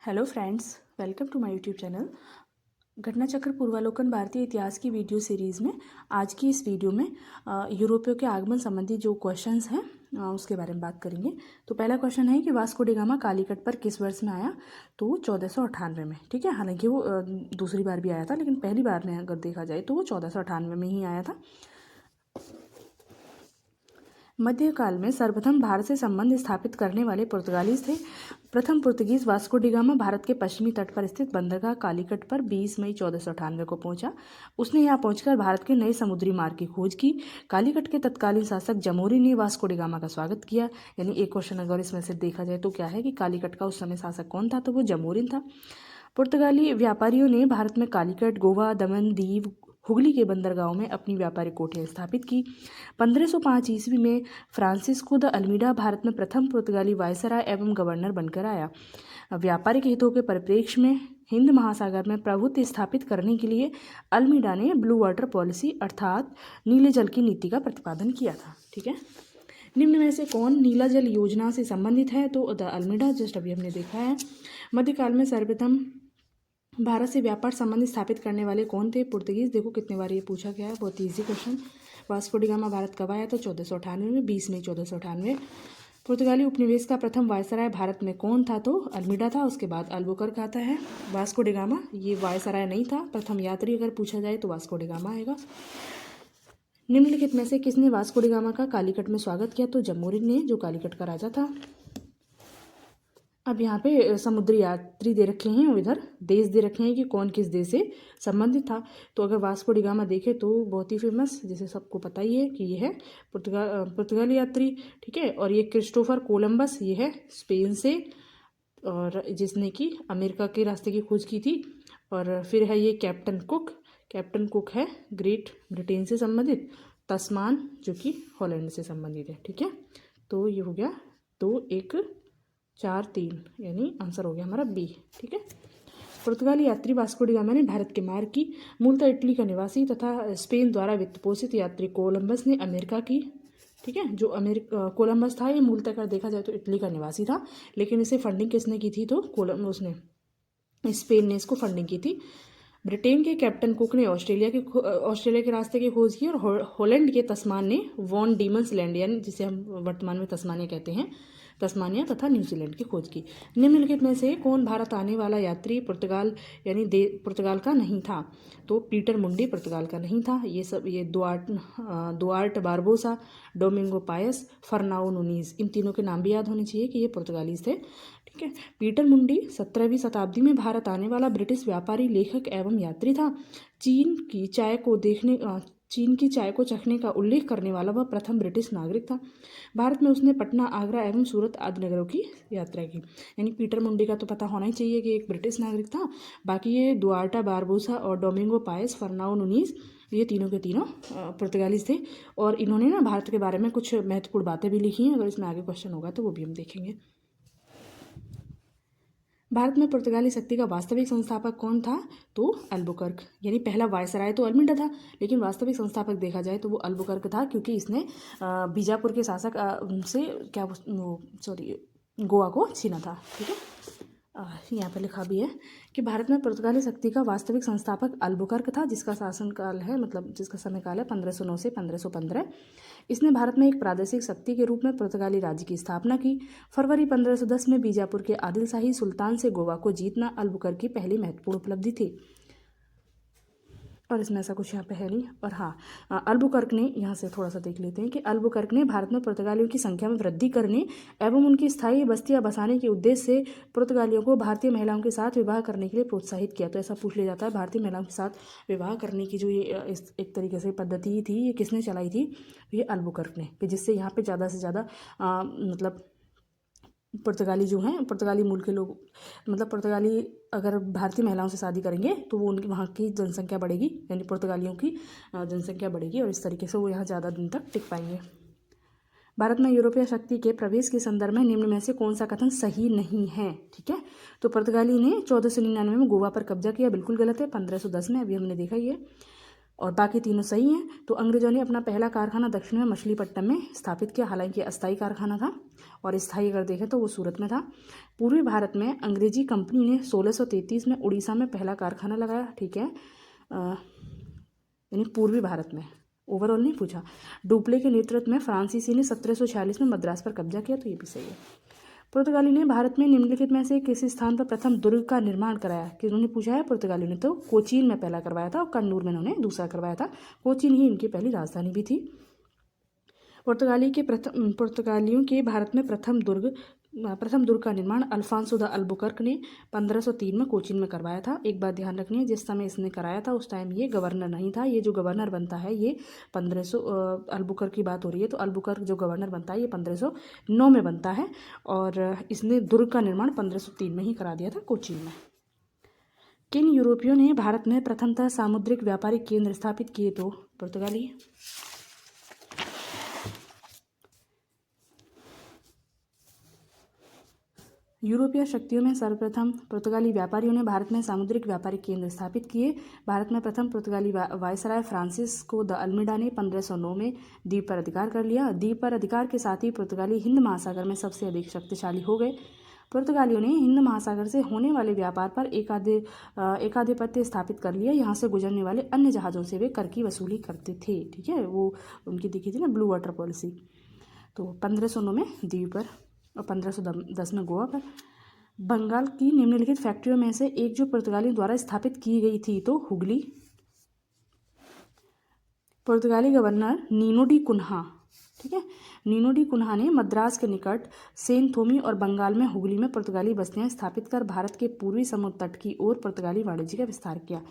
Hello friends, welcome to my YouTube channel. घटना चक्र पूर्वालोकन भारतीय इतिहास की वीडियो सीरीज़ में आज की इस वीडियो में यूरोपियों के आगमन संबंधी जो क्वेश्चंस हैं उसके बारे में बात करेंगे। तो पहला क्वेश्चन है कि वास्को डी गामा कालीकट पर किस वर्ष में आया? तो 1498 में। ठीक है, हालांकि वो दूसरी बार भी आया था, लेकिन पहली बार में अगर देखा जाए तो वो 1498 में ही आया था। मध्यकाल में सर्वप्रथम भारत से संबंध स्थापित करने वाले पुर्तगालीज थे। प्रथम Portuguese Vasco D gamma Bharat के पश्चिमी तट पर स्थित बंदरगाह कालीकट पर 20 मई 1498 को पहुंचा। उसने यहाँ पहुंचकर भारत के नए समुद्री मार्ग की खोज की। कालीकट के तत्कालीन शासक जमोरी ने वास्को डी गामा का स्वागत किया। यानी एक क्वेश्चन अगर इसमें से देखा जाए तो क्या है कि कालीकट का उस समय शासक कौन था? तो वो जमोरिन था। पुर्तगाली व्यापारियों ने भारत में कालीकट, गोवा, दमन, दीव, हुगली के बंदरगाहों में अपनी व्यापारिक कोठियाँ स्थापित की। 1505 ईस्वी में फ्रांसिस्को द अल्मीडा भारत में प्रथम पुर्तगाली वायसराय एवं गवर्नर बनकर आया। व्यापारिक हितों के परिप्रेक्ष्य में हिंद महासागर में प्रभुत्व स्थापित करने के लिए अल्मीडा ने ब्लू वाटर पॉलिसी अर्थात नीले जल की नीति का प्रतिपादन किया था। ठीक है, निम्न में से कौन नीला जल योजना से संबंधित है? तो द अल्मीडा, जस्ट अभी हमने देखा है। मध्यकाल में सर्वप्रथम भारत से व्यापार संबंध स्थापित करने वाले कौन थे? पुर्तगीज। देखो कितने बार ये पूछा गया है, बहुत easy question. Vasco D gamma Bharat कब आया? तो 1498 में, 20 मई 1498। पुर्तगाली उपनिवेश का प्रथम वायसराय भारत में कौन था? तो अल्मीडा था। उसके बाद अल्बुकर्क आता है। वास्को डी गामा ये वायसराय नहीं था, प्रथम यात्री अगर पूछा जाए तो वास्को डी गामा आएगा। निम्नलिखित में से किसने वास्को डी गामा का कालीकट में स्वागत किया? तो जमोरिन ने, जो कालीकट का राजा था। अब यहाँ पे समुद्री यात्री दे रखे हैं और इधर देश दे रखे हैं कि कौन किस देश से संबंधित था। तो अगर वास्को डी गामा देखे तो बहुत ही फेमस, जैसे सबको पता ही है कि ये है पुर्तगाली यात्री। ठीक है, और ये क्रिस्टोफर कोलंबस, ये है स्पेन से, और जिसने कि अमेरिका के रास्ते की खोज की थी। और फिर है ये कैप्टन कुक। कैप्टन कुक है ग्रेट ब्रिटेन से संबंधित। तस्मान जो कि हॉलैंड से संबंधित है। ठीक है, तो ये हो गया 2, 1, 4, 3, यानी आंसर हो गया हमारा बी। ठीक है, पुर्तगाली यात्री वास्को डी गामा ने भारत के मार्ग की। मूलतः इटली का निवासी तथा स्पेन द्वारा वित्त पोषित यात्री कोलंबस ने अमेरिका की। ठीक है, जो कोलंबस था ये मूलतः अगर देखा जाए तो इटली का निवासी था, लेकिन इसे फंडिंग किसने की थी? तो उसने, स्पेन ने इसको फंडिंग की थी। ब्रिटेन के कैप्टन कुक ने ऑस्ट्रेलिया के रास्ते की खोज की, और हॉलैंड के तस्मान ने वॉन डीमंस लैंड, यानी जिसे हम वर्तमान में तस्मानिया कहते हैं, तस्मानिया तथा न्यूजीलैंड की खोज की। निम्नलिखित में से कौन भारत आने वाला यात्री पुर्तगाल यानी पुर्तगाल का नहीं था? तो पीटर मुंडी पुर्तगाल का नहीं था। ये सब ये Duarte Barbosa, Domingo Paes, Fernao Nuniz, इन तीनों के नाम भी याद होने चाहिए कि ये पुर्तगालीज थे। ठीक है, पीटर मुंडी 17वीं शताब्दी में भारत आने वाला ब्रिटिश व्यापारी, लेखक एवं यात्री था। चीन की चाय को चखने का उल्लेख करने वाला वह प्रथम ब्रिटिश नागरिक था। भारत में उसने पटना, आगरा एवं सूरत आदि नगरों की यात्रा की। यानी पीटर मुंडी का तो पता होना ही चाहिए कि एक ब्रिटिश नागरिक था। बाकी ये दुआर्टा बारबोसा और डोमिंगो पायस, फर्नाओ नूनीज, ये तीनों के तीनों पुर्तगालीज थे। और इन्होंने ना भारत के बारे में कुछ महत्वपूर्ण बातें भी लिखी हैं। अगर इसमें आगे क्वेश्चन होगा तो वो भी हम देखेंगे। भारत में पुर्तगाली शक्ति का वास्तविक संस्थापक कौन था? तो अल्बुकर्क। यानी पहला वायसराय तो अल्मीडा था, लेकिन वास्तविक संस्थापक देखा जाए तो वो अल्बुकर्क था, क्योंकि इसने बीजापुर के शासक से गोवा को छीना था। ठीक है, यहाँ पर लिखा भी है कि भारत में पुर्तगाली शक्ति का वास्तविक संस्थापक अल्बुकर्क था, जिसका शासनकाल है, मतलब जिसका समयकाल है 1509 से 1515। इसने भारत में एक प्रादेशिक शक्ति के रूप में पुर्तगाली राज्य की स्थापना की। फरवरी 1510 में बीजापुर के आदिल शाही सुल्तान से गोवा को जीतना अल्बुकर्क की पहली महत्वपूर्ण उपलब्धि थी। और इसमें ऐसा कुछ यहाँ पे है नहीं। और हाँ, अल्बुकर्क ने, यहाँ से थोड़ा सा देख लेते हैं कि अल्बुकर्क ने भारत में पुर्तगालियों की संख्या में वृद्धि करने एवं उनकी स्थायी बस्तियाँ बसाने के उद्देश्य से पुर्तगालियों को भारतीय महिलाओं के साथ विवाह करने के लिए प्रोत्साहित किया। तो ऐसा पूछ लिया जाता है, भारतीय महिलाओं के साथ विवाह करने की जो ये एक तरीके से पद्धति थी, ये किसने चलाई थी? ये अल्बुकर्क ने, कि जिससे यहाँ पर ज़्यादा से ज़्यादा मतलब पुर्तगाली जो हैं, पुर्तगाली मूल के लोग, मतलब पुर्तगाली अगर भारतीय महिलाओं से शादी करेंगे तो वो उनकी वहाँ की जनसंख्या बढ़ेगी, यानी पुर्तगालियों की जनसंख्या बढ़ेगी, और इस तरीके से वो यहाँ ज़्यादा दिन तक टिक पाएंगे। भारत में यूरोपीय शक्ति के प्रवेश के संदर्भ में निम्न में से कौन सा कथन सही नहीं है? ठीक है, तो पुर्तगाली ने 1499 में गोवा पर कब्जा किया, बिल्कुल गलत है। 1510 में, अभी हमने देखा ही है। और बाकी तीनों सही हैं। तो अंग्रेजों ने अपना पहला कारखाना दक्षिण में मछलीपट्टनम में स्थापित किया, हालांकि अस्थायी कारखाना था, और स्थायी अगर देखें तो वो सूरत में था। पूर्वी भारत में अंग्रेजी कंपनी ने 1633 में उड़ीसा में पहला कारखाना लगाया, ठीक है, यानी पूर्वी भारत में, ओवरऑल नहीं पूछा। डुप्ले के नेतृत्व में फ्रांसीसी ने 1746 में मद्रास पर कब्जा किया, तो ये भी सही है। पुर्तगाली ने भारत में निम्नलिखित में से किस स्थान पर प्रथम दुर्ग का निर्माण कराया? कि उन्होंने पूछा है पुर्तगालियों ने, तो कोचीन में पहला करवाया था और कन्नूर में उन्होंने दूसरा करवाया था। कोचीन ही इनकी पहली राजधानी भी थी। पुर्तगालियों के भारत में प्रथम दुर्ग का निर्माण अल्फांसो द अल्बुकर्क ने 1503 में कोचीन में करवाया था। एक बात ध्यान रखनी है, जिस समय इसने कराया था उस टाइम ये गवर्नर नहीं था। ये जो गवर्नर बनता है ये 1500 अल्बुकर्क की बात हो रही है, तो अल्बुकर्क जो गवर्नर बनता है ये 1509 में बनता है, और इसने दुर्ग का निर्माण 1503 में ही करा दिया था कोचीन में। किन यूरोपियों ने भारत में प्रथमतः सामुद्रिक व्यापारिक केंद्र स्थापित किए? तो पुर्तगाली। यूरोपीय शक्तियों में सर्वप्रथम पुर्तगाली व्यापारियों ने भारत में सामुद्रिक व्यापारिक केंद्र स्थापित किए। भारत में प्रथम पुर्तगाली वायसराय फ्रांसिस्को द अल्मीडा ने 1509 में द्वीप पर अधिकार कर लिया। द्वीप पर अधिकार के साथ ही पुर्तगाली हिंद महासागर में सबसे अधिक शक्तिशाली हो गए। पुर्तगालियों ने हिंद महासागर से होने वाले व्यापार पर एकाधिपत्य स्थापित कर लिया। यहाँ से गुजरने वाले अन्य जहाज़ों से वे कर की वसूली करते थे, ठीक है, वो उनकी दिखी थी ना ब्लू वाटर पॉलिसी। तो 1509 में द्वीप पर और 1510 में गोवा पर। बंगाल की निम्नलिखित फैक्ट्रियों में से एक जो पुर्तगालियों द्वारा स्थापित की गई थी, तो हुगली। पुर्तगाली गवर्नर नीनो डी कुन्हा, ठीक है, नीनो डी कुन्हा ने मद्रास के निकट सेनथोमी और बंगाल में हुगली में पुर्तगाली बस्तियां स्थापित कर भारत के पूर्वी समुद्र तट की ओर पुर्तगाली वाणिज्य का विस्तार किया।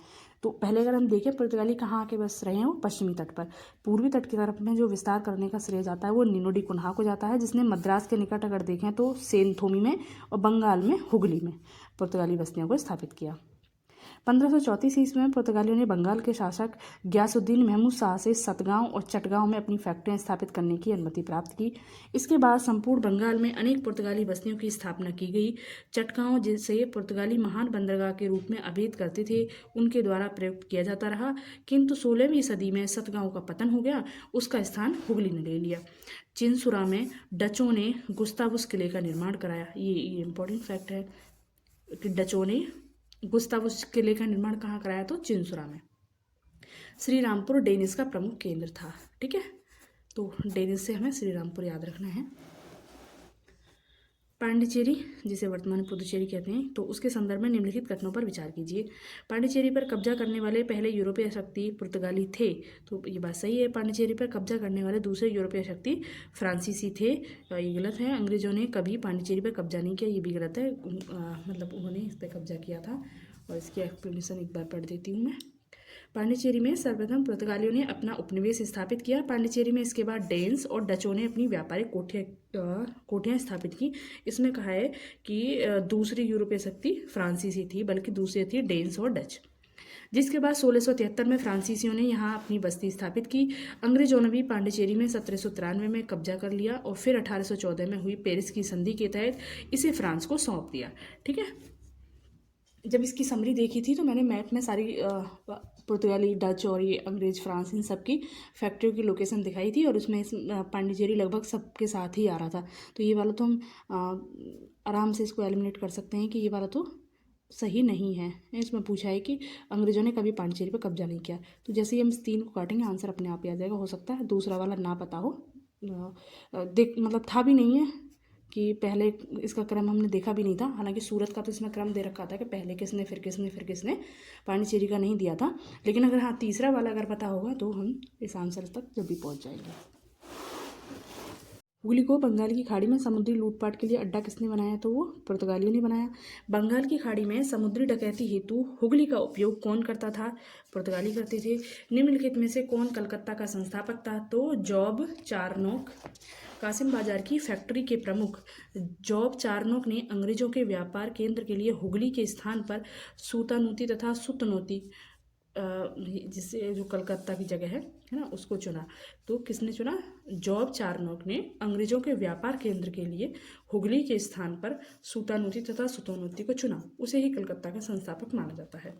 तो पहले अगर हम देखें पुर्तगाली कहाँ आके बस रहे हैं, वो पश्चिमी तट पर। पूर्वी तट की तरफ में जो विस्तार करने का श्रेय जाता है वो नीनो डी कुन्हा को जाता है, जिसने मद्रास के निकट अगर देखें तो सेनथोमी में और बंगाल में हुगली में पुर्तगाली बस्तियों को स्थापित किया। 1534 ईस्वी में पुर्तगालियों ने बंगाल के शासक ग्यासुद्दीन महमूद शाह से सतगांव और चटगांव में अपनी फैक्ट्रियां स्थापित करने की अनुमति प्राप्त की। इसके बाद संपूर्ण बंगाल में अनेक पुर्तगाली बस्तियों की स्थापना की गई। चटगांव, जिसे पुर्तगाली महान बंदरगाह के रूप में अभिहित करते थे, उनके द्वारा प्रयुक्त किया जाता रहा, किंतु 16वीं सदी में सतगांव का पतन हो गया, उसका स्थान हुगली ने ले लिया। चिनसुरा में डचों ने गुस्तावुस किले का निर्माण कराया। ये इंपॉर्टेंट फैक्ट है कि डचों ने गुस्तावुस किले का निर्माण कहाँ कराया? तो चिनसुरा में। श्रीरामपुर डेनिस का प्रमुख केंद्र था, ठीक है, तो डेनिस से हमें श्रीरामपुर याद रखना है। पांडिचेरी, जिसे वर्तमान में पुदुचेरी कहते हैं, तो उसके संदर्भ में निम्नलिखित कथनों पर विचार कीजिए। पांडिचेरी पर कब्जा करने वाले पहले यूरोपीय शक्ति पुर्तगाली थे, तो ये बात सही है। पांडिचेरी पर कब्जा करने वाले दूसरे यूरोपीय शक्ति फ्रांसीसी थे, ये गलत है। अंग्रेजों ने कभी पांडिचेरी पर कब्जा नहीं किया, ये भी गलत है। मतलब उन्होंने इस पर कब्जा किया था, और इसकी एक्सप्लेनेशन एक बार पढ़ देती हूँ मैं। पांडिचेरी में सर्वप्रथम पुर्तगालियों ने अपना उपनिवेश स्थापित किया। पांडिचेरी में इसके बाद डेन्स और डचों ने अपनी व्यापारिक कोठियाँ स्थापित की। इसमें कहा है कि दूसरी यूरोपीय शक्ति फ्रांसीसी थी, बल्कि दूसरी थी डेन्स और डच। जिसके बाद 1673 में फ्रांसीसियों ने यहाँ अपनी बस्ती स्थापित की। अंग्रेजों ने भी पांडिचेरी में 1793 में कब्जा कर लिया, और फिर 1814 में हुई पेरिस की संधि के तहत इसे फ्रांस को सौंप दिया, ठीक है। जब इसकी समरी देखी थी तो मैंने मैप में सारी पुर्तगाली, डच और ये अंग्रेज, फ्रांस, इन सब की फैक्ट्रियों की लोकेशन दिखाई थी, और उसमें पांडिचेरी लगभग सबके साथ ही आ रहा था। तो ये वाला तो हम आराम से इसको एलिमिनेट कर सकते हैं कि ये वाला तो सही नहीं है। इसमें पूछा है कि अंग्रेजों ने कभी पांडिचेरी पर कब्जा नहीं किया, तो जैसे ही हम इस 3 को काटेंगे आंसर अपने आप ही आ जाएगा। हो सकता है दूसरा वाला ना पता हो, मतलब था भी नहीं है कि पहले इसका क्रम हमने देखा भी नहीं था। हालांकि सूरत का तो इसमें क्रम दे रखा था कि पहले किसने, फिर किसने, फिर किसने, पांडिचेरी का नहीं दिया था। लेकिन अगर हाँ तीसरा वाला अगर पता होगा तो हम इस आंसर तक जब भी पहुंच जाएंगे। हुगली को बंगाल की खाड़ी में समुद्री लूटपाट के लिए अड्डा किसने बनाया? तो वो पुर्तगालियों ने बनाया। बंगाल की खाड़ी में समुद्री डकैती हेतु हुगली का उपयोग कौन करता था? पुर्तगाली करते थे। निम्नलिखित में से कौन कलकत्ता का संस्थापक था? तो जॉब चारनोक। कासिम बाजार की फैक्ट्री के प्रमुख जॉब चारनोक ने अंग्रेजों के व्यापार केंद्र के लिए हुगली के स्थान पर सूतानूती तथा सुतनोती, जिससे जो कलकत्ता की जगह है ना, उसको चुना। तो किसने चुना? जॉब चारनोक ने अंग्रेजों के व्यापार केंद्र के लिए हुगली के स्थान पर सूतानूती तथा सुतनोती को चुना। उसे ही कलकत्ता का संस्थापक माना जाता है।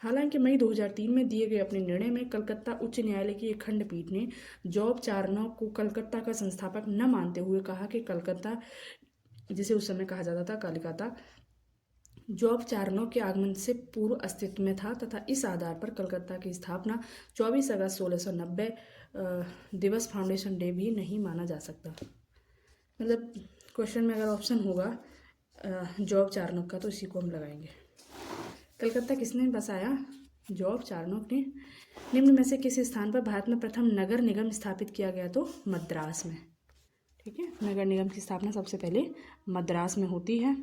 हालांकि मई 2003 में दिए गए अपने निर्णय में कलकत्ता उच्च न्यायालय की एक खंडपीठ ने जॉब चार्नोक को कलकत्ता का संस्थापक न मानते हुए कहा कि कलकत्ता, जिसे उस समय कहा जाता था कलकत्ता, जॉब चार्नोक के आगमन से पूर्व अस्तित्व में था तथा इस आधार पर कलकत्ता की स्थापना 24 अगस्त 1690 दिवस फाउंडेशन डे भी नहीं माना जा सकता। मतलब क्वेश्चन में अगर ऑप्शन होगा जॉब चार्नोक का तो इसी को हम लगाएंगे। कलकत्ता किसने बसाया? जॉब चार्नोक ने। निम्न में से किस स्थान पर भारत में प्रथम नगर निगम स्थापित किया गया? तो मद्रास में। ठीक है, नगर निगम की स्थापना सबसे पहले मद्रास में होती है।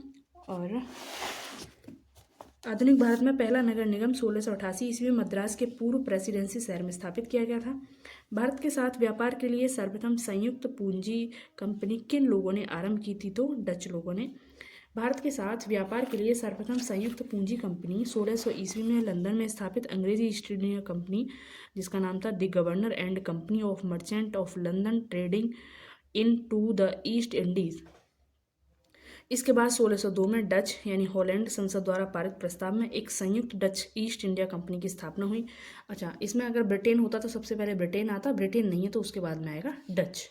और आधुनिक भारत में पहला नगर निगम 1688 ईस्वी में मद्रास के पूर्व प्रेसिडेंसी शहर में स्थापित किया गया था। भारत के साथ व्यापार के लिए सर्वप्रथम संयुक्त पूंजी कंपनी किन लोगों ने आरंभ की थी? तो डच लोगों ने। भारत के साथ व्यापार के लिए सर्वप्रथम संयुक्त पूंजी कंपनी 1600 ईस्वी में लंदन में स्थापित अंग्रेजी ईस्ट इंडिया कंपनी, जिसका नाम था the Governor and company of merchant of London Trading into the East Indies. इसके बाद 1602 में डच यानी हॉलैंड संसद द्वारा पारित प्रस्ताव में एक संयुक्त डच ईस्ट इंडिया कंपनी की स्थापना हुई। अच्छा, इसमें अगर ब्रिटेन होता तो सबसे पहले ब्रिटेन आता, ब्रिटेन नहीं है तो उसके बाद में आएगा डच।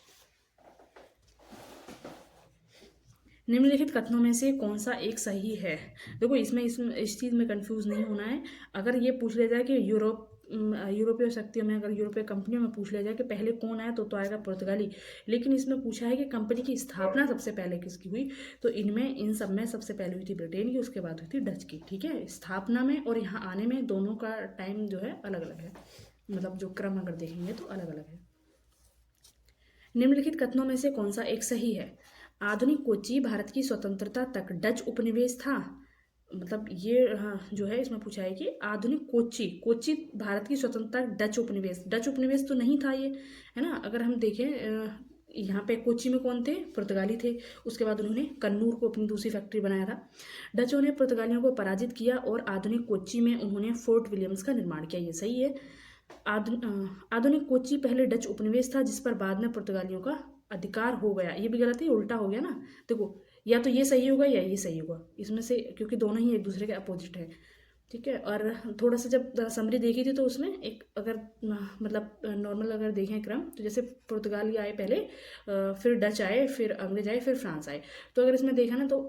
निम्नलिखित कथनों में से कौन सा एक सही है? देखो इसमें इस चीज़ में कंफ्यूज नहीं होना है। अगर ये पूछ लिया जाए कि यूरोपीय शक्तियों में, अगर यूरोपीय कंपनियों में पूछ लिया जाए कि पहले कौन आया तो आएगा पुर्तगाली। लेकिन इसमें पूछा है कि कंपनी की स्थापना सबसे पहले किसकी हुई, तो इनमें इन सब में सबसे पहले हुई थी ब्रिटेन की, उसके बाद हुई थी डच की। ठीक है, स्थापना में और यहाँ आने में दोनों का टाइम जो है अलग अलग है, मतलब जो क्रम अगर देखेंगे तो अलग अलग है। निम्नलिखित कथनों में से कौन सा एक सही है? आधुनिक कोच्चि भारत की स्वतंत्रता तक डच उपनिवेश था। मतलब ये जो है इसमें पूछा है कि आधुनिक कोच्चि भारत की स्वतंत्रता डच उपनिवेश तो नहीं था ये, है ना। अगर हम देखें यहाँ पे कोच्चि में कौन थे? पुर्तगाली थे। उसके बाद उन्होंने कन्नूर को अपनी दूसरी फैक्ट्री बनाया था। डचों ने पुर्तगालियों को पराजित किया और आधुनिक कोच्चि में उन्होंने फोर्ट विलियम्स का निर्माण किया। ये सही है। आधुनिक कोच्चि पहले डच उपनिवेश था जिस पर बाद में पुर्तगालियों का अधिकार हो गया। ये भी गलत है, उल्टा हो गया ना। देखो या तो ये सही होगा या ये सही होगा, इसमें से, क्योंकि दोनों ही एक दूसरे के अपोजिट है। ठीक है, और थोड़ा सा जब समरी देखी थी तो उसमें एक अगर मतलब नॉर्मल अगर देखें क्रम, तो जैसे पुर्तगाली आए पहले, फिर डच आए, फिर अंग्रेज आए, फिर फ्रांस आए। तो अगर इसमें देखा ना तो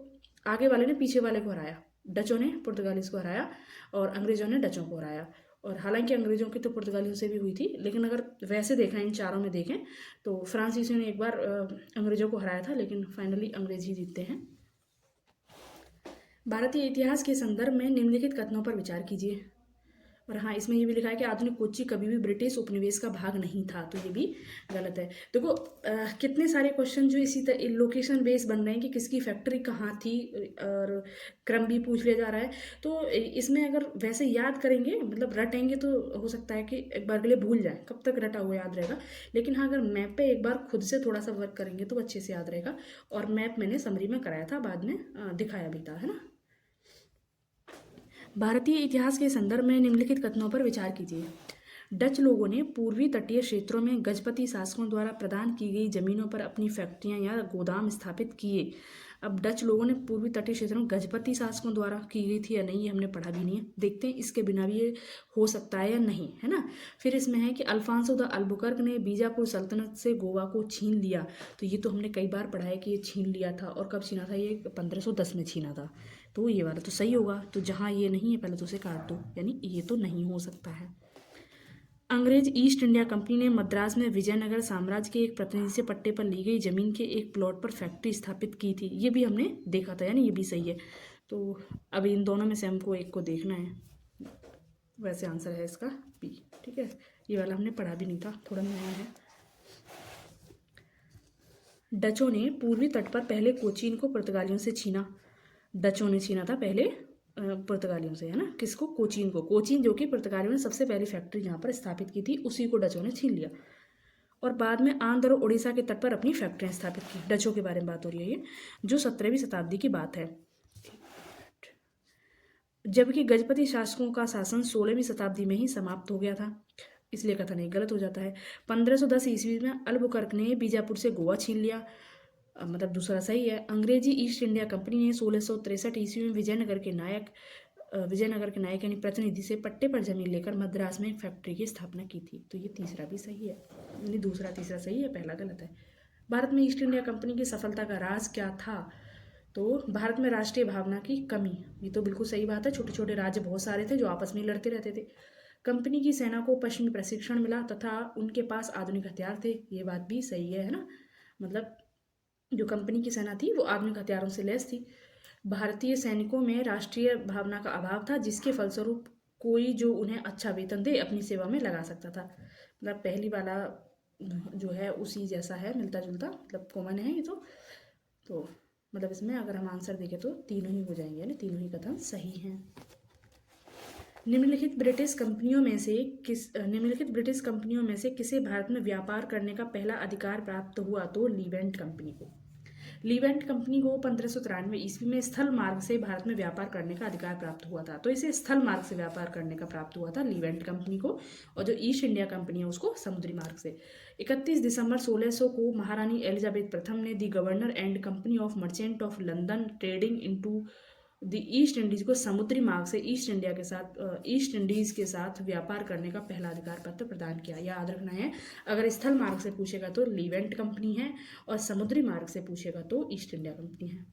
आगे वाले ने पीछे वाले को हराया, डचों ने पुर्तगालीज को हराया और अंग्रेजों ने डचों को हराया। और हालांकि अंग्रेजों की तो पुर्तगालियों से भी हुई थी, लेकिन अगर वैसे देखा इन चारों में देखें तो फ्रांसीसियों ने एक बार अंग्रेजों को हराया था, लेकिन फाइनली अंग्रेज ही जीतते हैं। भारतीय इतिहास के संदर्भ में निम्नलिखित कथनों पर विचार कीजिए। और हाँ, इसमें ये भी लिखा है कि आधुनिक कोच्चि कभी भी ब्रिटिश उपनिवेश का भाग नहीं था, तो ये भी गलत है। देखो कितने सारे क्वेश्चन जो इसी लोकेशन बेस बन रहे हैं कि किसकी फैक्ट्री कहाँ थी, और क्रम भी पूछ लिया जा रहा है। तो इसमें अगर वैसे याद करेंगे, मतलब रटेंगे, तो हो सकता है कि एक बार के लिए भूल जाए, कब तक रटा हुआ याद रहेगा। लेकिन हाँ, अगर मैप पे एक बार खुद से थोड़ा सा वर्क करेंगे तो अच्छे से याद रहेगा। और मैप मैंने समरी में कराया था, बाद में दिखाया भी था, है ना। भारतीय इतिहास के संदर्भ में निम्नलिखित कथनों पर विचार कीजिए। डच लोगों ने पूर्वी तटीय क्षेत्रों में गजपति शासकों द्वारा प्रदान की गई जमीनों पर अपनी फैक्ट्रियां या गोदाम स्थापित किए। अब डच लोगों ने पूर्वी तटीय क्षेत्रों में गजपति शासकों द्वारा की गई थी या नहीं, ये हमने पढ़ा भी नहीं है। देखते हैं इसके बिना भी ये हो सकता है या नहीं, है ना। फिर इसमें है कि अल्फांसो द अल्बुकर्क ने बीजापुर सल्तनत से गोवा को छीन लिया। तो ये तो हमने कई बार पढ़ा है कि ये छीन लिया था, और कब छीना था? ये 1510 में छीना था। तो ये वाला तो सही होगा। तो जहाँ ये नहीं है पहले तो उसे काट दो, यानी ये तो नहीं हो सकता है। अंग्रेज ईस्ट इंडिया कंपनी ने मद्रास में विजयनगर साम्राज्य के एक प्रतिनिधि से पट्टे पर ली गई जमीन के एक प्लॉट पर फैक्ट्री स्थापित की थी। ये भी हमने देखा था, यानी ये भी सही है। तो अब इन दोनों में से हमको एक को देखना है। वैसे आंसर है इसका बी। ठीक है, ये वाला हमने पढ़ा भी नहीं था, थोड़ा नया है। डचों ने पूर्वी तट पर पहले कोचीन को पुर्तगालियों से छीना। डचों ने छीना था पहले पुर्तगालियों से, है ना। किसको? कोचीन को। कोचीन जो कि पुर्तगालियों ने सबसे पहली फैक्ट्री जहाँ पर स्थापित की थी, उसी को डचों ने छीन लिया। और बाद में आंध्र और उड़ीसा के तट पर अपनी फैक्ट्रियाँ स्थापित की। डचों के बारे में बात हो रही है ये, जो 17वीं शताब्दी की बात है। जबकि गजपति शासकों का शासन 16वीं शताब्दी में ही समाप्त हो गया था, इसलिए कथन एक गलत हो जाता है। 1510 ईस्वी में अल्बुकर्क ने बीजापुर से गोवा छीन लिया, मतलब दूसरा सही है। अंग्रेजी ईस्ट इंडिया कंपनी ने 1663 ईस्वी में विजयनगर के नायक विजयनगर के नायक यानी प्रतिनिधि से पट्टे पर जमीन लेकर मद्रास में एक फैक्ट्री की स्थापना की थी। तो ये तीसरा भी सही है, यानी दूसरा तीसरा सही है, पहला गलत है। भारत में ईस्ट इंडिया कंपनी की सफलता का राज क्या था? तो भारत में राष्ट्रीय भावना की कमी, ये तो बिल्कुल सही बात है। छोटे छोटे राज्य बहुत सारे थे जो आपस में लड़ते रहते थे। कंपनी की सेना को पश्चिमी प्रशिक्षण मिला तथा उनके पास आधुनिक हथियार थे, ये बात भी सही है ना। मतलब जो कंपनी की सेना थी वो आधुनिक हथियारों से लैस थी। भारतीय सैनिकों में राष्ट्रीय भावना का अभाव था, जिसके फलस्वरूप कोई जो उन्हें अच्छा वेतन दे अपनी सेवा में लगा सकता था। मतलब पहली वाला जो है उसी जैसा है, मिलता जुलता, मतलब कॉमन है ये तो मतलब इसमें अगर हम आंसर देखें तो तीनों ही हो जाएंगे, यानी तीनों ही कथन सही हैं। निम्नलिखित ब्रिटिश कंपनियों में से किसे भारत में व्यापार करने का पहला अधिकार प्राप्त हुआ? तो लीवेंट कंपनी को। लीवेंट कंपनी को 1593 ईस्वी में स्थल मार्ग से भारत में व्यापार करने का अधिकार प्राप्त हुआ था। तो इसे स्थल मार्ग से व्यापार करने का प्राप्त हुआ था लीवेंट कंपनी को, और जो ईस्ट इंडिया कंपनी है उसको समुद्री मार्ग से। 31 दिसंबर 1600 को महारानी एलिजाबेथ प्रथम ने the governor and company of merchant of London trading into the East Indies को समुद्री मार्ग से ईस्ट इंडीज के साथ व्यापार करने का पहला अधिकार पत्र प्रदान किया। याद रखना है, अगर स्थल मार्ग से पूछेगा तो लीवेंट कंपनी है, और समुद्री मार्ग से पूछेगा तो ईस्ट इंडिया कंपनी है।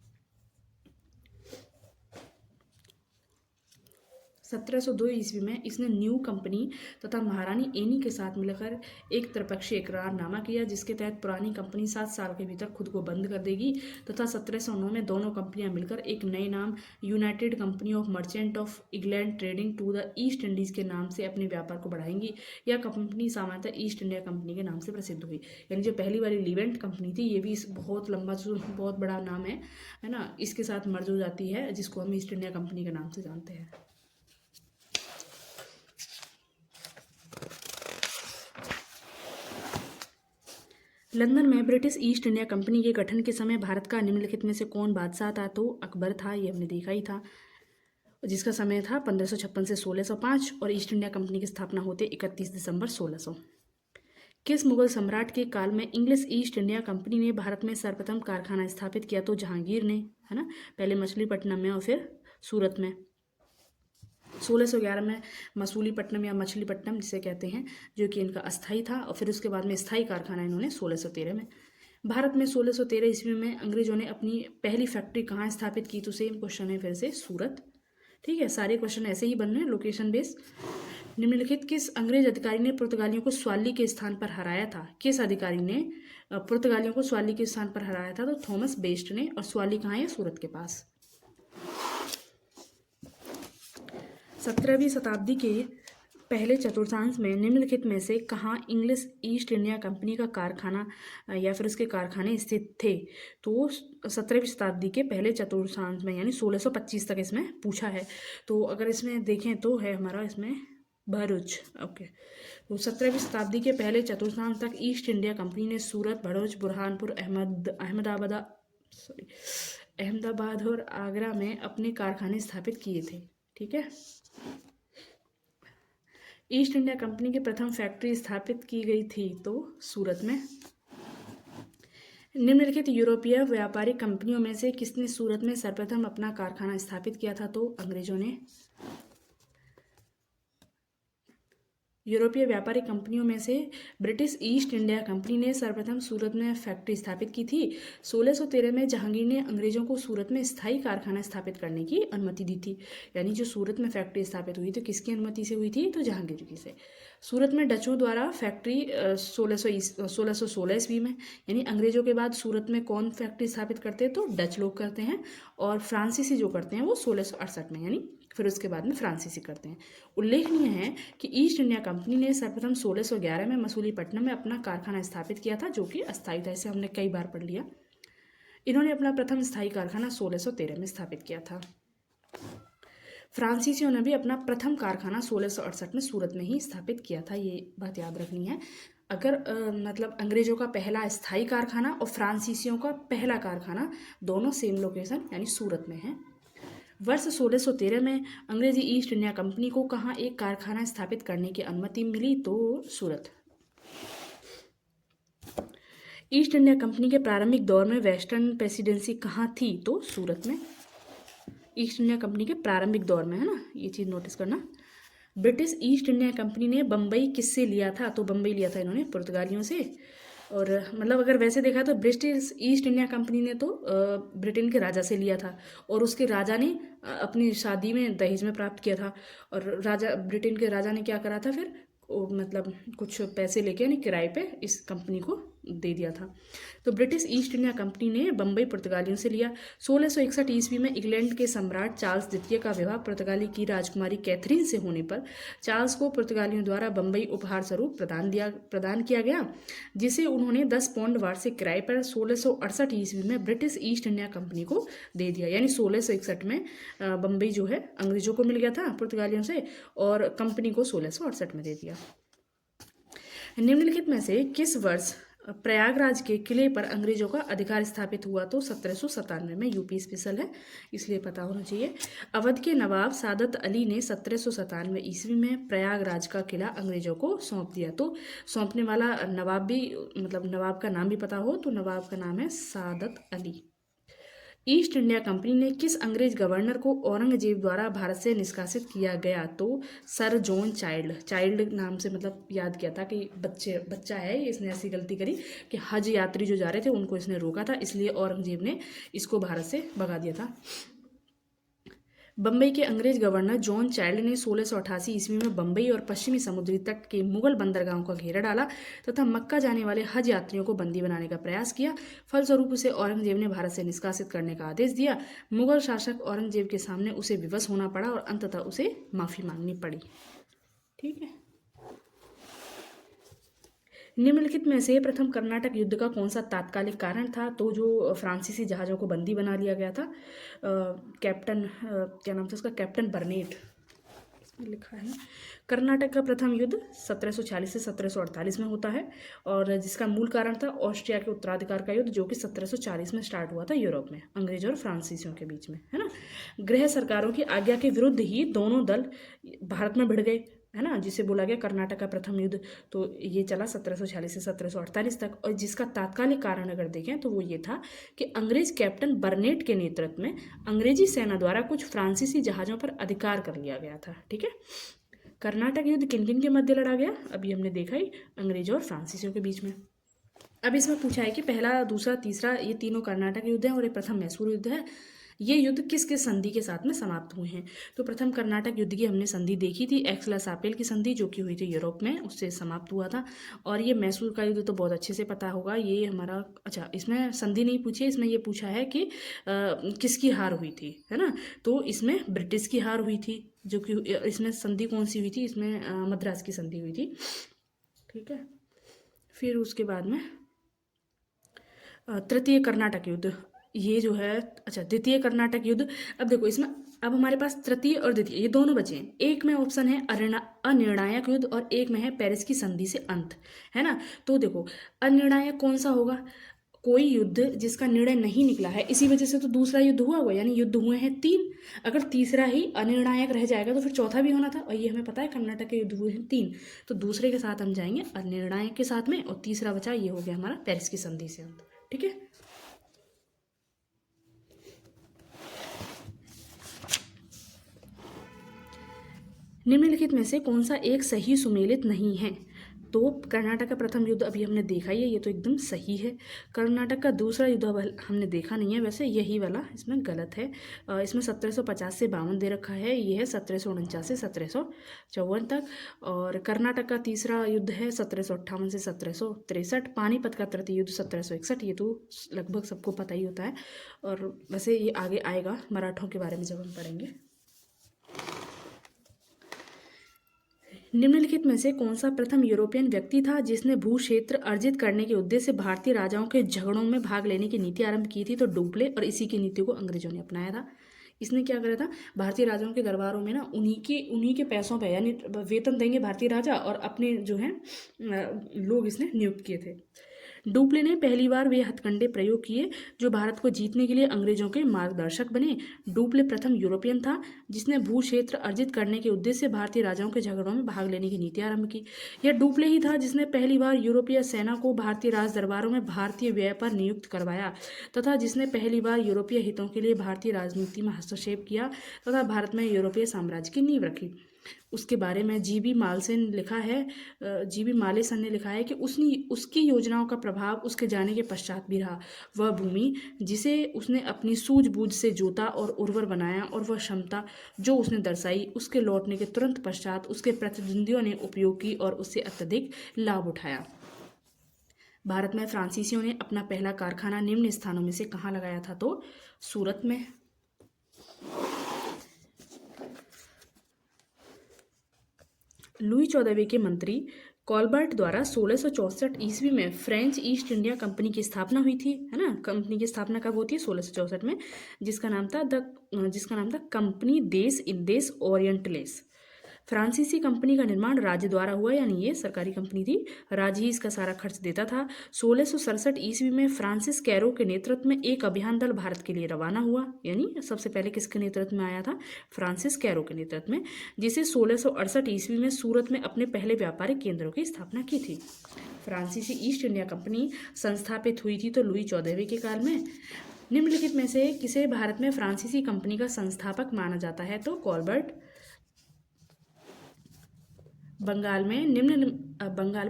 1702 ईस्वी में इसने न्यू कंपनी तथा महारानी एनी के साथ मिलकर एक त्रिपक्षीय इकरारनामा किया, जिसके तहत पुरानी कंपनी 7 साल के भीतर खुद को बंद कर देगी तथा 1709 में दोनों कंपनियां मिलकर एक नए नाम United Company of merchant of England Trading to the East Indies के नाम से अपने व्यापार को बढ़ाएंगी। यह कंपनी सामान्यतः ईस्ट इंडिया कंपनी के नाम से प्रसिद्ध हुई। यानी जो पहली वाली लीवेंट कंपनी थी, ये भी बहुत लंबा बहुत बड़ा नाम है ना, इसके साथ मर्ज हो जाती है, जिसको हम ईस्ट इंडिया कंपनी के नाम से जानते हैं। लंदन में ब्रिटिश ईस्ट इंडिया कंपनी के गठन के समय भारत का निम्नलिखित में से कौन बादशाह था? तो अकबर था, ये हमने देखा ही था, जिसका समय था 1556 से 1605, और ईस्ट इंडिया कंपनी की स्थापना होते 31 दिसंबर 1600। किस मुगल सम्राट के काल में इंग्लिश ईस्ट इंडिया कंपनी ने भारत में सर्वप्रथम कारखाना स्थापित किया? तो जहांगीर ने, है ना, पहले मछलीपट्टनम में और फिर सूरत में। 1611 में मसूलीपट्टनम या मछलीपट्टनम जिसे कहते हैं, जो कि इनका अस्थाई था, और फिर उसके बाद में स्थायी कारखाना इन्होंने 1613 में। भारत में 1613 ईस्वी में अंग्रेजों ने अपनी पहली फैक्ट्री कहाँ स्थापित की? तो सेम क्वेश्चन है फिर से, सूरत। ठीक है, सारे क्वेश्चन ऐसे ही बन रहे हैं, लोकेशन बेस्ड। निम्नलिखित किस अंग्रेज अधिकारी ने पुर्तगालियों को स्वाली के स्थान पर हराया था? किस अधिकारी ने पुर्तगालियों को स्वाली के स्थान पर हराया था? तो थॉमस बेस्ट ने, और स्वाली कहाँ है? सूरत के पास। 17वीं शताब्दी के पहले चतुर्थांश में निम्नलिखित में से कहाँ इंग्लिश ईस्ट इंडिया कंपनी का कारखाना या फिर उसके कारखाने स्थित थे? तो 17वीं शताब्दी के पहले चतुर्थांश में, यानी 1625 तक इसमें पूछा है। तो अगर इसमें देखें तो है हमारा इसमें भरूच। ओके, तो 17वीं शताब्दी के पहले चतुर्थांश तक ईस्ट इंडिया कंपनी ने सूरत, भरूच, बुरहानपुर, अहमदाबाद और आगरा में अपने कारखाने स्थापित किए थे। ठीक है, ईस्ट इंडिया कंपनी की प्रथम फैक्ट्री स्थापित की गई थी तो सूरत में। निम्नलिखित यूरोपीय व्यापारिक कंपनियों में से किसने सूरत में सर्वप्रथम अपना कारखाना स्थापित किया था? तो अंग्रेजों ने। यूरोपीय व्यापारिक कंपनियों में से ब्रिटिश ईस्ट इंडिया कंपनी ने सर्वप्रथम सूरत में फैक्ट्री स्थापित की थी। 1613 में जहांगीर ने अंग्रेजों को सूरत में स्थायी कारखाना स्थापित करने की अनुमति दी थी। यानी जो सूरत में फैक्ट्री स्थापित हुई तो किसकी अनुमति से हुई थी? तो जहांगीर की से। सूरत में डचों द्वारा फैक्ट्री 1616 ईस्वी में, यानी अंग्रेजों के बाद सूरत में कौन फैक्ट्री स्थापित करते हैं? तो डच लोग करते हैं, और फ्रांसीसी जो करते हैं वो 1668 में, यानी फिर उसके बाद में फ्रांसीसी करते हैं। उल्लेखनीय है कि ईस्ट इंडिया कंपनी ने सर्वप्रथम 1611 में मसूलीपट्टनम में अपना कारखाना स्थापित किया था, जो कि अस्थायी था, इसे हमने कई बार पढ़ लिया। इन्होंने अपना प्रथम स्थायी कारखाना 1613 में स्थापित किया था। फ्रांसीसियों ने भी अपना प्रथम कारखाना 1668 में सूरत में ही स्थापित किया था, ये बात याद रखनी है। अगर मतलब अंग्रेजों का पहला स्थायी कारखाना और फ्रांसीसियों का पहला कारखाना दोनों सेम लोकेशन यानी सूरत में है। वर्ष 1613 में अंग्रेजी ईस्ट इंडिया कंपनी को कहाँ एक कारखाना स्थापित करने की अनुमति मिली? तो सूरत। ईस्ट इंडिया कंपनी के प्रारंभिक दौर में वेस्टर्न प्रेसिडेंसी कहाँ थी? तो सूरत में। ईस्ट इंडिया कंपनी के प्रारंभिक दौर में, है ना, ये चीज़ नोटिस करना। ब्रिटिश ईस्ट इंडिया कंपनी ने बम्बई किससे लिया था? तो बम्बई लिया था इन्होंने पुर्तगालियों से। और मतलब अगर वैसे देखा तो ब्रिटिश ईस्ट इंडिया कंपनी ने तो ब्रिटेन के राजा से लिया था, और उसके राजा ने अपनी शादी में दहेज में प्राप्त किया था। और राजा, ब्रिटेन के राजा ने क्या करा था फिर, मतलब कुछ पैसे लेके यानी किराए पे इस कंपनी को दे दिया था। तो ब्रिटिश ईस्ट इंडिया कंपनी ने बम्बई पुर्तगालियों से लिया। 1661 ईस्वी में इंग्लैंड के सम्राट चार्ल्स द्वितीय का विवाह पुर्तगाली की राजकुमारी कैथरीन से होने पर चार्ल्स को पुर्तगालियों द्वारा बम्बई उपहार स्वरूप प्रदान किया गया, जिसे उन्होंने 10 पाउंड वार्षिक किराए पर 1668 ईस्वी में ब्रिटिश ईस्ट इंडिया कंपनी को दे दिया। यानी 1661 में बम्बई जो है अंग्रेजों को मिल गया था पुर्तगालियों से, और कंपनी को 1668 में दे दिया। निम्नलिखित में से किस वर्ष प्रयागराज के किले पर अंग्रेजों का अधिकार स्थापित हुआ? तो 1797 में। यूपी स्पेशल है इसलिए पता होना चाहिए। अवध के नवाब सादत अली ने 1797 ईस्वी में प्रयागराज का किला अंग्रेजों को सौंप दिया। तो सौंपने वाला नवाब भी, मतलब नवाब का नाम भी पता हो, तो नवाब का नाम है Saadat Ali. East India company ने किस अंग्रेज गवर्नर को औरंगजेब द्वारा भारत से निष्कासित किया गया? तो सर जॉन चाइल्ड नाम से मतलब याद किया था कि बच्चा है, इसने ऐसी गलती करी कि हज यात्री जो जा रहे थे उनको इसने रोका था, इसलिए औरंगजेब ने इसको भारत से भगा दिया था। बम्बई के अंग्रेज गवर्नर जॉन चाइल्ड ने 1688 ईस्वी में बम्बई और पश्चिमी समुद्री तट के मुगल बंदरगाहों का घेरा डाला तथा मक्का जाने वाले हज यात्रियों को बंदी बनाने का प्रयास किया। फलस्वरूप उसे औरंगजेब ने भारत से निष्कासित करने का आदेश दिया। मुगल शासक औरंगजेब के सामने उसे विवश होना पड़ा और अंततः उसे माफी मांगनी पड़ी। ठीक है। निम्नलिखित में से प्रथम कर्नाटक युद्ध का कौन सा तात्कालिक कारण था? तो जो फ्रांसीसी जहाज़ों को बंदी बना लिया गया था, कैप्टन क्या नाम था उसका, कैप्टन बर्नेट, इसमें लिखा है। कर्नाटक का प्रथम युद्ध 1746 से 1748 में होता है, और जिसका मूल कारण था ऑस्ट्रिया के उत्तराधिकार का युद्ध, जो कि 1740 में स्टार्ट हुआ था यूरोप में, अंग्रेज और फ्रांसीसियों के बीच में, है ना। गृह सरकारों की आज्ञा के विरुद्ध ही दोनों दल भारत में भिड़ गए, है ना, जिसे बोला गया कर्नाटक का प्रथम युद्ध। तो ये चला 1746 से 1748 तक, और जिसका तात्कालिक कारण अगर देखें तो वो ये था कि अंग्रेज कैप्टन बर्नेट के नेतृत्व में अंग्रेजी सेना द्वारा कुछ फ्रांसीसी जहाज़ों पर अधिकार कर लिया गया था। ठीक है। कर्नाटक युद्ध किन किन के मध्य लड़ा गया? अभी हमने देखा ही, अंग्रेजों और फ्रांसीसियों के बीच में। अब इसमें पूछा है कि पहला, दूसरा, तीसरा, ये तीनों कर्नाटक युद्ध है और ये प्रथम मैसूर युद्ध है। ये युद्ध किस किस संधि के साथ में समाप्त हुए हैं? तो प्रथम कर्नाटक युद्ध की हमने संधि देखी थी, एक्सला-सापेल की संधि, जो कि हुई थी यूरोप में, उससे समाप्त हुआ था। और ये मैसूर का युद्ध तो बहुत अच्छे से पता होगा, ये हमारा, अच्छा इसमें संधि नहीं पूछी है, इसमें ये पूछा है कि किसकी हार हुई थी, है ना। तो इसमें ब्रिटिश की हार हुई थी, जो कि इसमें संधि कौन सी हुई थी, इसमें मद्रास की संधि हुई थी। ठीक है। फिर उसके बाद में तृतीय कर्नाटक युद्ध, ये जो है, अच्छा द्वितीय कर्नाटक युद्ध। अब देखो इसमें, अब हमारे पास तृतीय और द्वितीय ये दोनों बचे हैं। एक में ऑप्शन है अनिर्णायक युद्ध और एक में है पेरिस की संधि से अंत, है ना। तो देखो अनिर्णायक कौन सा होगा? कोई युद्ध जिसका निर्णय नहीं निकला है, इसी वजह से तो दूसरा युद्ध हुआ हुआ, यानी युद्ध हुए हैं 3। अगर तीसरा ही अनिर्णायक रह जाएगा तो फिर चौथा भी होना था, और ये हमें पता है कर्नाटक के युद्ध हुए हैं 3। तो दूसरे के साथ हम जाएंगे अनिर्णायक के साथ में, और तीसरा बचा ये हो गया हमारा पेरिस की संधि से अंत। ठीक है। निम्नलिखित में से कौन सा एक सही सुमेलित नहीं है? तो कर्नाटक का प्रथम युद्ध अभी हमने देखा ही है, ये तो एकदम सही है। कर्नाटक का दूसरा युद्ध अब हमने देखा नहीं है, वैसे यही वाला इसमें गलत है। इसमें 1750 से 52 दे रखा है, ये है 1749 से 1754 तक। और कर्नाटक का तीसरा युद्ध है 1758 से 1763। पानीपत का तृतीय युद्ध 1761, ये तो लगभग सबको पता ही होता है। और वैसे ये आगे आएगा मराठों के बारे में जब हम पढ़ेंगे। निम्नलिखित में से कौन सा प्रथम यूरोपियन व्यक्ति था जिसने भू क्षेत्र अर्जित करने के उद्देश्य से भारतीय राजाओं के झगड़ों में भाग लेने की नीति आरंभ की थी? तो डुप्ले, और इसी की नीति को अंग्रेजों ने अपनाया था। इसने क्या करा था, भारतीय राजाओं के दरबारों में ना उन्हीं के पैसों पे, यानी वेतन देंगे भारतीय राजा, और अपने जो हैं लोग इसने नियुक्त किए थे। डुप्ले ने पहली बार वे हथकंडे प्रयोग किए जो भारत को जीतने के लिए अंग्रेजों के मार्गदर्शक बने। डुप्ले प्रथम यूरोपियन था जिसने भू क्षेत्र अर्जित करने के उद्देश्य से भारतीय राजाओं के झगड़ों में भाग लेने की नीति आरंभ की। यह डुप्ले ही था जिसने पहली बार यूरोपीय सेना को भारतीय राज दरबारों में भारतीय व्यय पर नियुक्त करवाया तथा जिसने पहली बार यूरोपीय हितों के लिए भारतीय राजनीति में हस्तक्षेप किया तथा भारत में यूरोपीय साम्राज्य की नींव रखी। उसके बारे में जीबी मालेसन ने लिखा है कि उसकी योजनाओं का प्रभाव उसके जाने के पश्चात भी रहा। वह भूमि जिसे उसने अपनी सूझबूझ से जोता और उर्वर बनाया और वह क्षमता जो उसने दर्शाई उसके लौटने के तुरंत पश्चात उसके प्रतिद्वंदियों ने उपयोग की और उससे अत्यधिक लाभ उठाया। भारत में फ्रांसीसियों ने अपना पहला कारखाना निम्न स्थानों में से कहाँ लगाया था? तो सूरत में। लुई 14वें के मंत्री कॉलबर्ट द्वारा 1664 ईस्वी में फ्रेंच ईस्ट इंडिया कंपनी की स्थापना हुई थी, है ना। कंपनी की स्थापना कब होती है? 1664 में, जिसका नाम था कंपनी देस इंदेस ओरिएंटलेस। फ्रांसीसी कंपनी का निर्माण राज्य द्वारा हुआ, यानी ये सरकारी कंपनी थी, राज्य ही इसका सारा खर्च देता था। 1667 ईस्वी में फ्रांसिस कैरो के नेतृत्व में एक अभियान दल भारत के लिए रवाना हुआ, यानी सबसे पहले किसके नेतृत्व में आया था? फ्रांसिस कैरो के नेतृत्व में, जिसे 1668 ईस्वी में सूरत में अपने पहले व्यापारिक केंद्रों की स्थापना की थी। फ्रांसीसी ईस्ट इंडिया कंपनी संस्थापित हुई थी तो लुई 14वें के काल में। निम्नलिखित में से किसे भारत में फ्रांसीसी कंपनी का संस्थापक माना जाता है? तो कॉलबर्ट। बंगाल में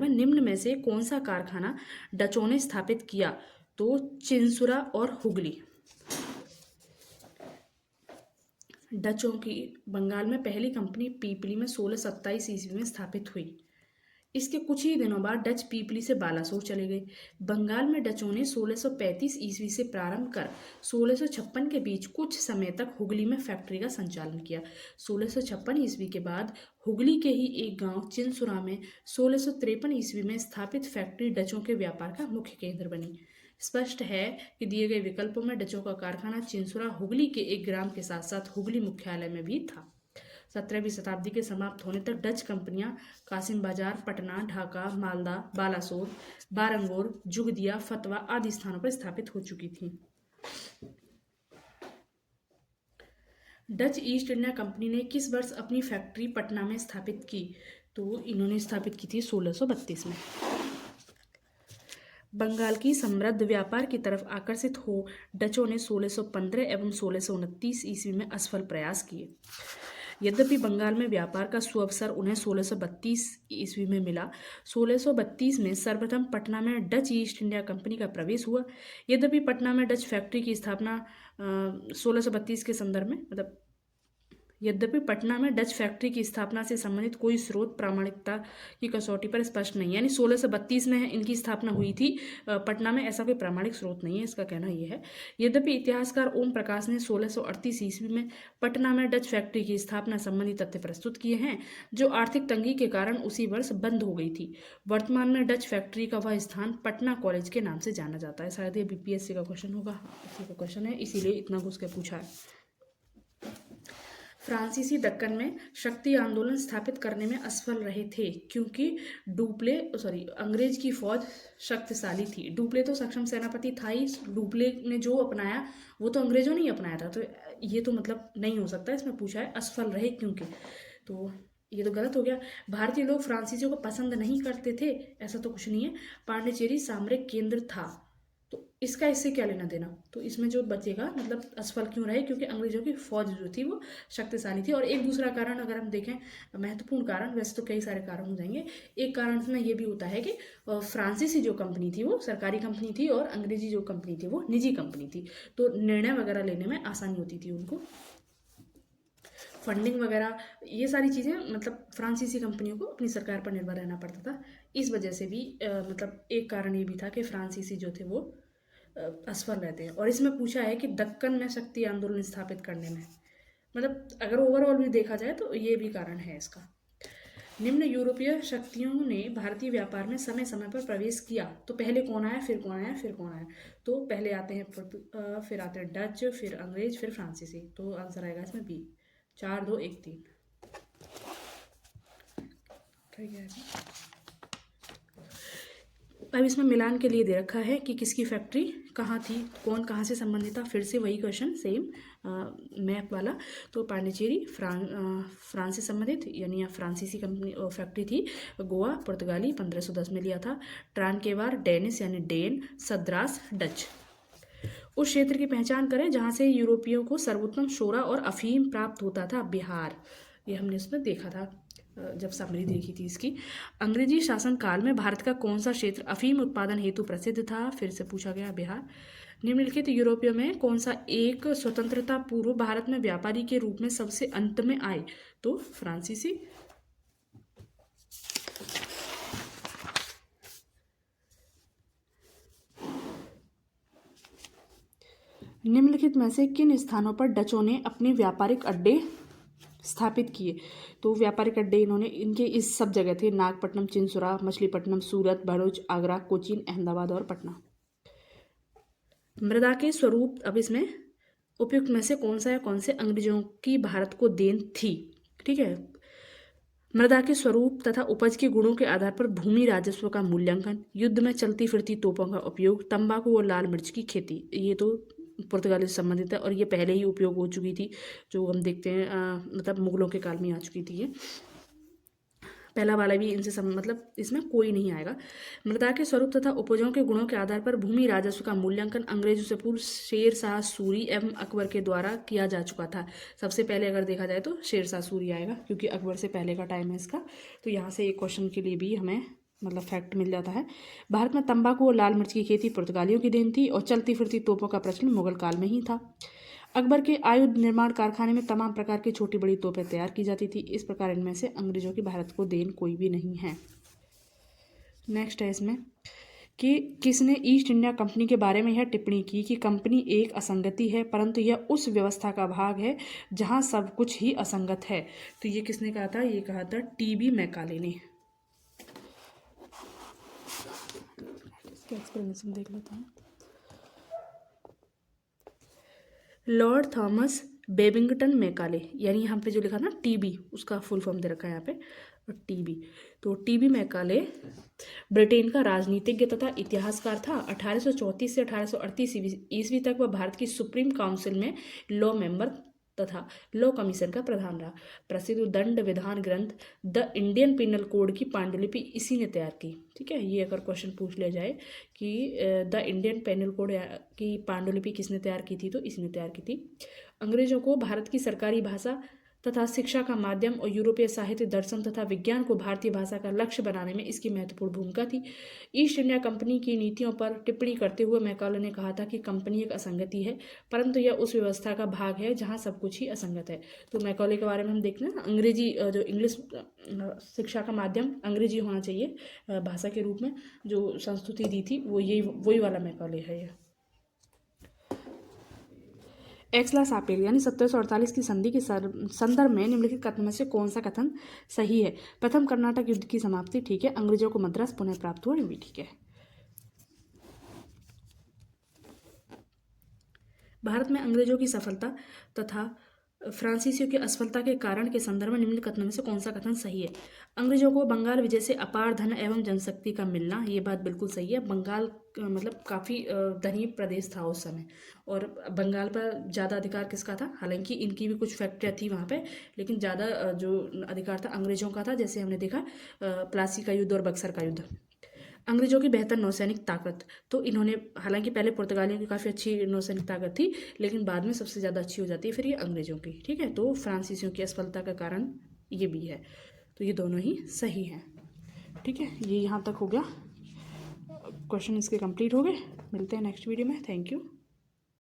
निम्न में से कौन सा कारखाना डचों ने स्थापित किया? तो चिंसुरा और हुगली। डचों की बंगाल में पहली कंपनी पीपली में 1627 ईस्वी में स्थापित हुई। इसके कुछ ही दिनों बाद डच पीपली से बालासोर चले गए। बंगाल में डचों ने 1635 ईस्वी से प्रारंभ कर 1656 के बीच कुछ समय तक हुगली में फैक्ट्री का संचालन किया। 1656 ईस्वी के बाद हुगली के ही एक गांव चिंसुरा में 1653 ईस्वी में स्थापित फैक्ट्री डचों के व्यापार का मुख्य केंद्र बनी। स्पष्ट है कि दिए गए विकल्पों में डचों का कारखाना चिंसुरा हुगली के एक ग्राम के साथ साथ हुगली मुख्यालय में भी था। 17वीं शताब्दी के समाप्त होने तक डच कंपनियां कासिम बाजार, पटना, ढाका, मालदा, बालासोर, बारंगोर, जुगदिया, फतवा आदि स्थानों पर स्थापित हो चुकी थीं। डच ईस्ट इंडिया कंपनी ने किस वर्ष अपनी फैक्ट्री पटना में स्थापित की? तो इन्होंने स्थापित की थी 1632 में। बंगाल की समृद्ध व्यापार की तरफ आकर्षित हो डचों ने 1615 एवं 1629 ईस्वी में असफल प्रयास किए। यद्यपि बंगाल में व्यापार का सुअवसर उन्हें 1632 ईस्वी में मिला। 1632 में सर्वप्रथम पटना में डच ईस्ट इंडिया कंपनी का प्रवेश हुआ। यद्यपि पटना में डच फैक्ट्री की स्थापना 1632 के संदर्भ में यद्यपि पटना में डच फैक्ट्री की स्थापना से संबंधित कोई स्रोत प्रामाणिकता की कसौटी पर स्पष्ट नहीं है, यानी 1632 में इनकी स्थापना हुई थी पटना में, ऐसा कोई प्रामाणिक स्रोत नहीं है, इसका कहना यह है। यद्यपि इतिहासकार ओम प्रकाश ने 1638 ईस्वी में पटना में डच फैक्ट्री की स्थापना संबंधी तथ्य प्रस्तुत किए हैं जो आर्थिक तंगी के कारण उसी वर्ष बंद हो गई थी। वर्तमान में डच फैक्ट्री का वह स्थान पटना कॉलेज के नाम से जाना जाता है। शायद ये बीपीएससी का क्वेश्चन होगा, इसी का क्वेश्चन है, इसीलिए इतना घुस के पूछा है। फ्रांसीसी दक्कन में शक्ति आंदोलन स्थापित करने में असफल रहे थे क्योंकि अंग्रेज की फौज शक्तिशाली थी। डुप्ले तो सक्षम सेनापति था ही, डुप्ले ने जो अपनाया वो तो अंग्रेजों ने ही अपनाया था, तो ये तो मतलब नहीं हो सकता। इसमें पूछा है असफल रहे क्योंकि, तो ये तो गलत हो गया। भारतीय लोग फ्रांसीसियों को पसंद नहीं करते थे, ऐसा तो कुछ नहीं है। पांडिचेरी सामरिक केंद्र था, तो इसका इससे क्या लेना देना? तो इसमें जो बचेगा मतलब असफल क्यों रहे? क्योंकि अंग्रेजों की फौज जो थी वो शक्तिशाली थी। और एक दूसरा कारण अगर हम देखें, महत्वपूर्ण कारण, वैसे तो कई सारे कारण हो जाएंगे, एक कारण इसमें ये भी होता है कि फ्रांसीसी जो कंपनी थी वो सरकारी कंपनी थी और अंग्रेजी जो कंपनी थी वो निजी कंपनी थी, तो निर्णय वगैरह लेने में आसानी होती थी उनको। फंडिंग वगैरह ये सारी चीज़ें मतलब फ्रांसीसी कंपनियों को अपनी सरकार पर निर्भर रहना पड़ता था। इस वजह से भी मतलब एक कारण ये भी था कि फ्रांसीसी जो थे वो असफल रहते हैं। और इसमें पूछा है कि दक्कन में शक्ति आंदोलन स्थापित करने में, मतलब अगर ओवरऑल भी देखा जाए तो ये भी कारण है इसका। निम्न यूरोपीय शक्तियों ने भारतीय व्यापार में समय समय पर प्रवेश किया, तो पहले कौन आया, फिर कौन आया, फिर कौन आया? तो पहले आते हैं फिर आते हैं डच, फिर अंग्रेज, फिर फ्रांसीसी। तो आंसर आएगा इसमें बी, 4 2 1 3। अब इसमें मिलान के लिए दे रखा है कि किसकी फैक्ट्री कहाँ थी, कौन कहाँ से संबंधित था। फिर से वही क्वेश्चन सेम मैप वाला। तो पांडिचेरी फ्रांस से संबंधित, यानी यहाँ फ्रांसीसी कंपनी फैक्ट्री थी। गोवा पुर्तगाली 1510 में लिया था। ट्रांकेवार डेनिस यानी डेन। सद्रास डच। उस क्षेत्र की पहचान करें जहाँ से यूरोपियों को सर्वोत्तम शोरा और अफीम प्राप्त होता था। बिहार, ये हमने उसमें देखा था जब समरी देखी थी इसकी। अंग्रेजी शासन काल में भारत का कौन सा क्षेत्र अफीम उत्पादन हेतु प्रसिद्ध था। फिर से पूछा गया बिहार। निम्नलिखित यूरोपियों में कौन सा एक स्वतंत्रता पूर्व भारत में व्यापारी के रूप में सबसे अंत में आए। तो फ्रांसीसी। निम्नलिखित में से किन स्थानों पर डचों ने अपने व्यापारिक अड्डे स्थापित किए। तो व्यापारिक अड्डे इन्होंने इनके इस सब जगह थे। नागपट्टनम, चिंसुरा, मछलीपट्टनम, सूरत, भरूच, आगरा, कोचीन, अहमदाबाद और पटना। मृदा के स्वरूप, अब इसमें उपयुक्त में से कौन सा या कौन से अंग्रेजों की भारत को देन थी। ठीक है। मृदा के स्वरूप तथा उपज के गुणों के आधार पर भूमि राजस्व का मूल्यांकन, युद्ध में चलती फिरती तोपों का उपयोग, तंबाकू और लाल मिर्च की खेती। ये तो पुर्तगाली से संबंधित है और ये पहले ही उपयोग हो चुकी थी, जो हम देखते हैं मतलब मुगलों के काल में आ चुकी थी ये। पहला वाला भी इनसे मतलब इसमें कोई नहीं आएगा। मृदा के स्वरूप तथा उपजों के गुणों के आधार पर भूमि राजस्व का मूल्यांकन अंग्रेजों से पूर्व शेर शाह सूरी एवं अकबर के द्वारा किया जा चुका था। सबसे पहले अगर देखा जाए तो शेर शाह सूरी आएगा, क्योंकि अकबर से पहले का टाइम है इसका। तो यहाँ से एक क्वेश्चन के लिए भी हमें मतलब फैक्ट मिल जाता है। भारत में तंबाकू और लाल मिर्च की खेती पुर्तगालियों की देन थी और चलती फिरती तोपों का प्रचलन मुगल काल में ही था। अकबर के आयुध निर्माण कारखाने में तमाम प्रकार की छोटी बड़ी तोपें तैयार की जाती थी। इस प्रकार इनमें से अंग्रेजों की भारत को देन कोई भी नहीं है। नेक्स्ट है इसमें कि किसने ईस्ट इंडिया कंपनी के बारे में यह टिप्पणी की कि कंपनी एक असंगति है, परंतु यह उस व्यवस्था का भाग है जहां सब कुछ ही असंगत है। तो ये किसने कहा था, ये कहा था टी.बी. मैकाले ने। एक्सप्लेनेशन देख लेते हैं। लॉर्ड थॉमस बेबिंगटन मैकाले, यानी यहाँ पे जो लिखा ना टी.बी., उसका फुल फॉर्म दे रखा है यहाँ पे टी.बी. तो टी.बी. मैकाले ब्रिटेन का राजनीतिज्ञ तथा इतिहासकार था। 1834 से 1838 ईस्वी तक वह भारत की सुप्रीम काउंसिल में लॉ मेंबर तथा लॉ कमीशन का प्रधान रहा। प्रसिद्ध दंड विधान ग्रंथ द इंडियन पिनल कोड की पांडुलिपि इसी ने तैयार की। ठीक है, ये अगर क्वेश्चन पूछ लिया जाए कि द इंडियन पेनल कोड की पांडुलिपि किसने तैयार की थी, तो इसने तैयार की थी। अंग्रेजों को भारत की सरकारी भाषा तथा शिक्षा का माध्यम और यूरोपीय साहित्य, दर्शन तथा विज्ञान को भारतीय भाषा का लक्ष्य बनाने में इसकी महत्वपूर्ण भूमिका थी। ईस्ट इंडिया कंपनी की नीतियों पर टिप्पणी करते हुए मैकाले ने कहा था कि कंपनी एक असंगति है, परंतु यह उस व्यवस्था का भाग है जहां सब कुछ ही असंगत है। तो मैकाले के बारे में हम देखते हैं ना, अंग्रेजी जो इंग्लिश शिक्षा का माध्यम अंग्रेजी होना चाहिए भाषा के रूप में, जो संस्तुति दी थी वो वही वाला मैकाले है। ये एक्सला-सापेल यानी 1748 की संधि के संदर्भ में निम्नलिखित कथन में से कौन सा कथन सही है। प्रथम कर्नाटक युद्ध की समाप्ति, ठीक है। अंग्रेजों को मद्रास पुनः प्राप्त हुआ, ये भी ठीक है। भारत में अंग्रेजों की सफलता तथा फ्रांसीसियों की असफलता के कारण के संदर्भ में निम्न कथनों में से कौन सा कथन सही है। अंग्रेजों को बंगाल विजय से अपार धन एवं जनशक्ति का मिलना, ये बात बिल्कुल सही है। बंगाल मतलब काफ़ी धनी प्रदेश था उस समय, और बंगाल पर ज़्यादा अधिकार किसका था। हालांकि इनकी भी कुछ फैक्ट्रियाँ थी वहाँ पे, लेकिन ज़्यादा जो अधिकार था अंग्रेजों का था। जैसे हमने देखा प्लासी का युद्ध और बक्सर का युद्ध। अंग्रेजों की बेहतर नौसैनिक ताकत, तो इन्होंने हालांकि पहले पुर्तगालियों की काफ़ी अच्छी नौसैनिक ताकत थी, लेकिन बाद में सबसे ज़्यादा अच्छी हो जाती है फिर ये अंग्रेजों की। ठीक है, तो फ्रांसीसियों की असफलता का कारण ये भी है। तो ये दोनों ही सही हैं। ठीक है, ये यहाँ तक हो गया। क्वेश्चन इसके कंप्लीट हो गए। मिलते हैं नेक्स्ट वीडियो में। Thank you.